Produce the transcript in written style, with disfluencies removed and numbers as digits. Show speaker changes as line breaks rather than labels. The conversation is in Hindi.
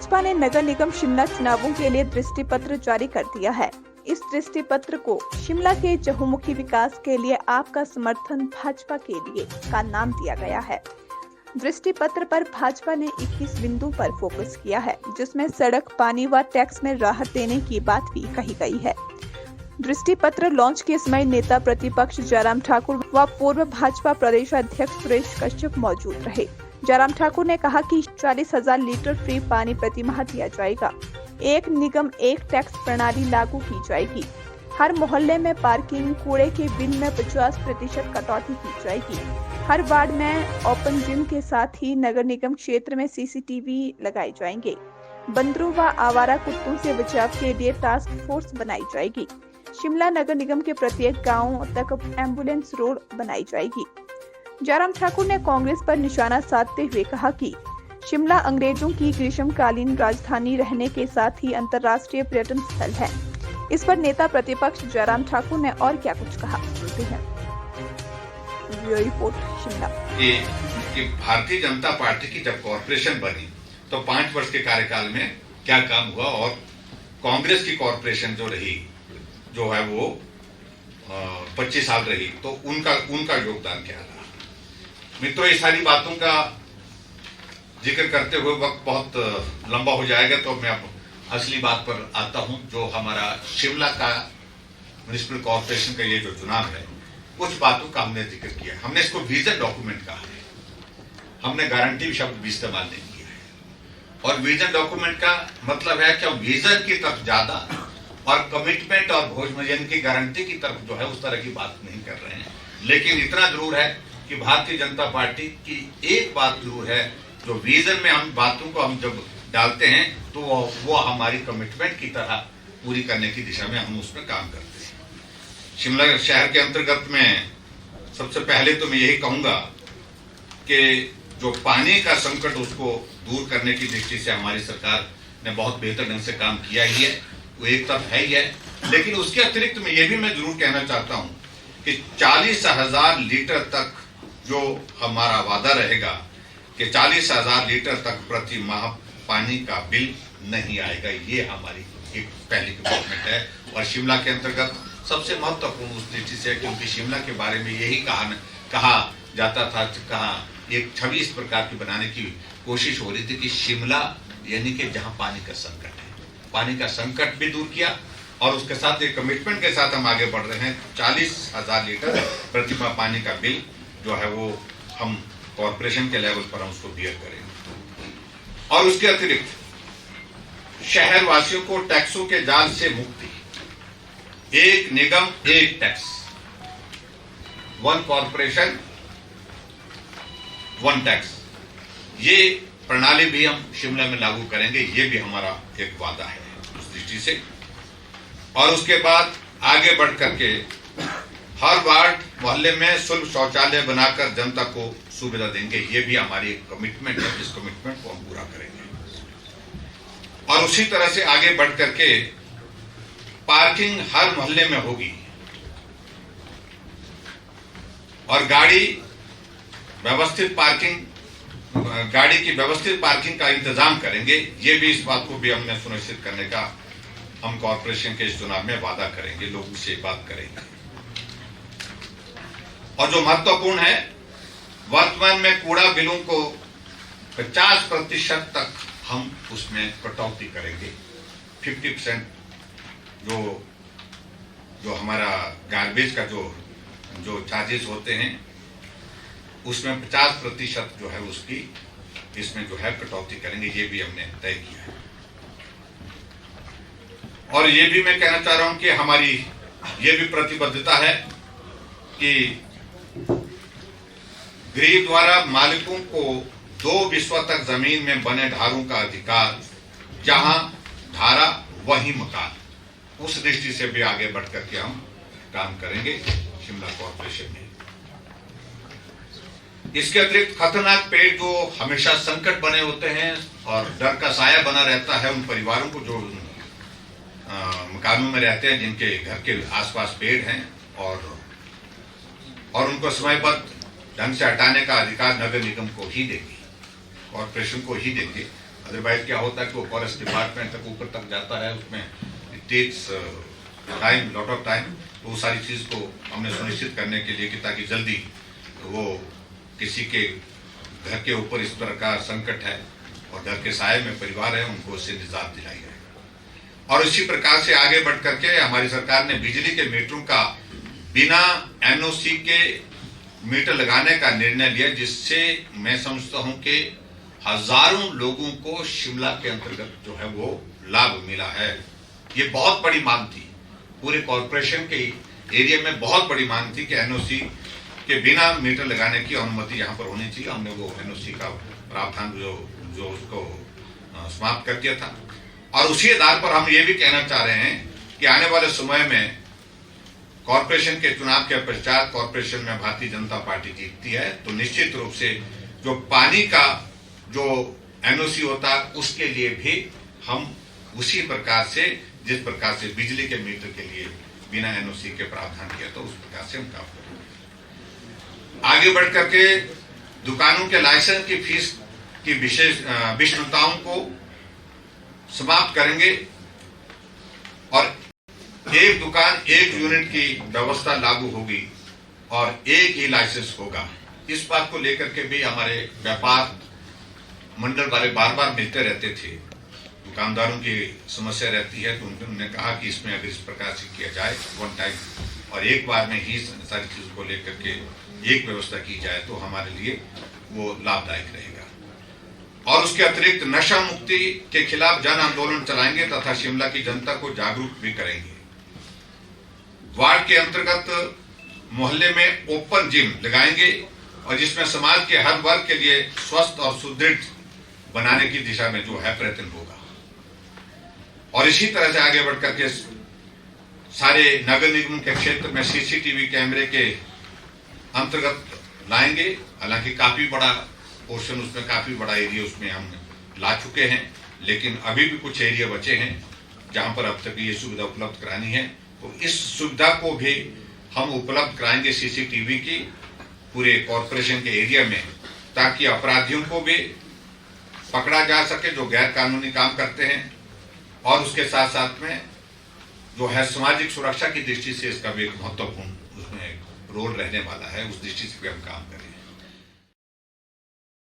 भाजपा ने नगर निगम शिमला चुनावों के लिए दृष्टि पत्र जारी कर दिया है। इस दृष्टि पत्र को शिमला के चहुमुखी विकास के लिए आपका समर्थन भाजपा के लिए का नाम दिया गया है। दृष्टि पत्र पर भाजपा ने 21 बिंदु पर फोकस किया है, जिसमें सड़क, पानी व टैक्स में राहत देने की बात भी कही गई है। दृष्टि पत्र लॉन्च के समय नेता प्रतिपक्ष जयराम ठाकुर व पूर्व भाजपा प्रदेश अध्यक्ष सुरेश कश्यप मौजूद रहे। जयराम ठाकुर ने कहा कि 40,000 लीटर फ्री पानी प्रति माह दिया जाएगा। एक निगम एक टैक्स प्रणाली लागू की जाएगी। हर मोहल्ले में पार्किंग, कूड़े के बिल में 50% कटौती की जाएगी। हर वार्ड में ओपन जिम के साथ ही नगर निगम क्षेत्र में CCTV लगाए जाएंगे। बंदरों व आवारा कुत्तों से बचाव के लिए टास्क फोर्स बनाई जाएगी। शिमला नगर निगम के प्रत्येक गांव तक एम्बुलेंस रोड बनाई जाएगी। जयराम ठाकुर ने कांग्रेस पर निशाना साधते हुए कहा कि शिमला अंग्रेजों की ग्रीष्मकालीन राजधानी रहने के साथ ही अंतर्राष्ट्रीय पर्यटन स्थल है। इस पर नेता प्रतिपक्ष जयराम ठाकुर ने और क्या कुछ कहा, सुनते हैं। Bureau report Shimla.
कि भारतीय जनता पार्टी की जब कॉरपोरेशन बनी तो 5 वर्ष के कार्यकाल में क्या काम हुआ और कांग्रेस की कॉरपोरेशन जो है वो 25 साल रही तो उनका योगदान क्या रहा। मित्रों, ये सारी बातों का जिक्र करते हुए वक्त बहुत लंबा हो जाएगा, तो मैं अब असली बात पर आता हूं। जो हमारा शिमला का म्युनिसिपल कॉर्पोरेशन का ये जो चुनाव है, कुछ बातों का हमने जिक्र किया। हमने इसको विजन डॉक्यूमेंट कहा है, हमने गारंटी शब्द भी इस्तेमाल नहीं किया है। और विजन डॉक्यूमेंट का मतलब है कि हम विजन की तरफ ज्यादा और कमिटमेंट और भोजमजन की गारंटी की तरफ जो है उस तरह की बात नहीं कर रहे हैं। लेकिन इतना जरूर है कि भारतीय जनता पार्टी की एक बात जरूर है, जो विजन में हम बातों को हम जब डालते हैं तो वो हमारी कमिटमेंट की तरह पूरी करने की दिशा में हम उस पर काम करते हैं। शिमला शहर के अंतर्गत में सबसे पहले तो मैं यही कहूंगा कि जो पानी का संकट उसको दूर करने की दृष्टि से हमारी सरकार ने बहुत बेहतर ढंग से काम किया ही है, वो एक तरफ है ही है। लेकिन उसके अतिरिक्त मैं ये भी मैं जरूर कहना चाहता हूं कि 40,000 लीटर तक जो हमारा वादा रहेगा कि 40,000 लीटर तक प्रति माह पानी का बिल नहीं आएगा, ये हमारी एक पहली कमिटमेंट है। और शिमला के अंतर्गत सबसे महत्वपूर्ण उस दृष्टि से, क्योंकि शिमला के बारे में यही कहा जाता था, कहा एक छवि इस प्रकार की बनाने की कोशिश हो रही थी कि शिमला यानी कि जहां पानी का संकट है, पानी का संकट भी दूर किया और उसके साथ एक कमिटमेंट के साथ हम आगे बढ़ रहे हैं। 40,000 लीटर प्रति माह पानी का बिल जो है वो हम कॉर्पोरेशन के लेवल पर हम उसको बियर करेंगे। और उसके अतिरिक्त शहर वासियों को टैक्सों के जाल से मुक्ति, एक निगम एक tax, one corporation one tax, ये प्रणाली भी हम शिमला में लागू करेंगे। ये भी हमारा एक वादा है उस दृष्टि से। और उसके बाद आगे बढ़ करके हर वार्ड मोहल्ले में सुलभ शौचालय बनाकर जनता को सुविधा देंगे, ये भी हमारी एक कमिटमेंट है, जिस कमिटमेंट को हम पूरा करेंगे। और उसी तरह से आगे बढ़ करके पार्किंग हर मोहल्ले में होगी और गाड़ी की व्यवस्थित पार्किंग का इंतजाम करेंगे। ये भी इस बात को भी हमने सुनिश्चित करने का हम कॉर्पोरेशन के इस चुनाव में वादा करेंगे, लोगों से बात करेंगे। और जो महत्वपूर्ण है, वर्तमान में कूड़ा बिलों को 50% तक हम उसमें कटौती करेंगे। 50% जो हमारा गार्बेज का जो चार्जेस होते हैं उसमें 50% जो है उसकी इसमें जो है कटौती करेंगे, ये भी हमने तय किया है। और ये भी मैं कहना चाह रहा हूं कि हमारी ये भी प्रतिबद्धता है कि गृह द्वारा मालिकों को 2 विश्व तक जमीन में बने ढारों का अधिकार, जहां धारा वही मकान, उस दृष्टि से भी आगे बढ़ करके हम काम करेंगे शिमला कॉर्पोरेशन में। इसके अतिरिक्त खतरनाक पेड़ जो हमेशा संकट बने होते हैं और डर का साया बना रहता है उन परिवारों को जो मकानों में रहते हैं, जिनके घर के आसपास पेड़ हैं, और उनको समयबद्ध ढंग से हटाने का अधिकार नगर निगम को ही देंगे, कॉर्पोरेशन को ही देंगे। अदरवाइज क्या होता है कि वो फॉरेस्ट डिपार्टमेंट तक ऊपर तक जाता है, उसमें it takes time, lot of time. तो वो सारी चीज़ को हमने सुनिश्चित करने के लिए कि ताकि जल्दी वो किसी के घर के ऊपर इस तरह का संकट है और घर के साये में परिवार है, उनको उससे निजात दिलाई जाए। और इसी प्रकार से आगे बढ़ करके हमारी सरकार ने बिजली के मीटरों का बिना एनओसी के मीटर लगाने का निर्णय लिया, जिससे मैं समझता हूं कि हजारों लोगों को शिमला के अंतर्गत जो है वो लाभ मिला है। ये बहुत बड़ी मांग थी, पूरे कॉरपोरेशन के एरिया में बहुत बड़ी मांग थी कि एनओसी के बिना मीटर लगाने की अनुमति यहाँ पर होनी चाहिए। हमने वो एनओसी का प्रावधान जो उसको समाप्त कर दिया था। और उसी आधार पर हम ये भी कहना चाह रहे हैं कि आने वाले समय में कॉरपोरेशन के चुनाव के पश्चात कॉरपोरेशन में भारतीय जनता पार्टी जीतती है तो निश्चित रूप से जो पानी का जो एनओसी होता है उसके लिए भी हम उसी प्रकार से, जिस प्रकार से बिजली के मीटर के लिए बिना एनओसी के प्रावधान किया तो उस प्रकार से हम काम करेंगे। आगे बढ़ करके दुकानों के लाइसेंस की फीस की विशेष विषमताओं को समाप्त करेंगे और एक दुकान एक यूनिट की व्यवस्था लागू होगी और एक ही लाइसेंस होगा। इस बात को लेकर के भी हमारे व्यापार मंडल वाले बार बार मिलते रहते थे, दुकानदारों की समस्या रहती है, तो उन्होंने कहा कि इसमें अगर इस प्रकार से किया जाए वन टाइम और एक बार में ही सारी चीजों को लेकर के एक व्यवस्था की जाए तो हमारे लिए वो लाभदायक रहेगा। और उसके अतिरिक्त नशा मुक्ति के खिलाफ जन आंदोलन चलाएंगे तथा शिमला की जनता को जागरूक भी करेंगे। वार्ड के अंतर्गत मोहल्ले में ओपन जिम लगाएंगे और जिसमें समाज के हर वर्ग के लिए स्वस्थ और सुदृढ़ बनाने की दिशा में जो है प्रयत्न होगा। और इसी तरह से आगे बढ़कर के सारे नगर निगम के क्षेत्र में सीसीटीवी कैमरे के अंतर्गत लाएंगे। हालांकि काफी बड़ा पोर्शन उसमें, काफी बड़ा एरिया उसमें हम ला चुके हैं, लेकिन अभी भी कुछ एरिया बचे हैं जहां पर अब तक ये सुविधा उपलब्ध करानी है। तो इस सुविधा को भी हम उपलब्ध कराएंगे सीसीटीवी की पूरे कॉरपोरेशन के एरिया में, ताकि अपराधियों को भी पकड़ा जा सके जो गैर कानूनी काम करते हैं और उसके साथ साथ में जो है सामाजिक सुरक्षा की दृष्टि से इसका भी एक महत्वपूर्ण उसमें रोल रहने वाला है। उस दृष्टि से भी हम काम करें।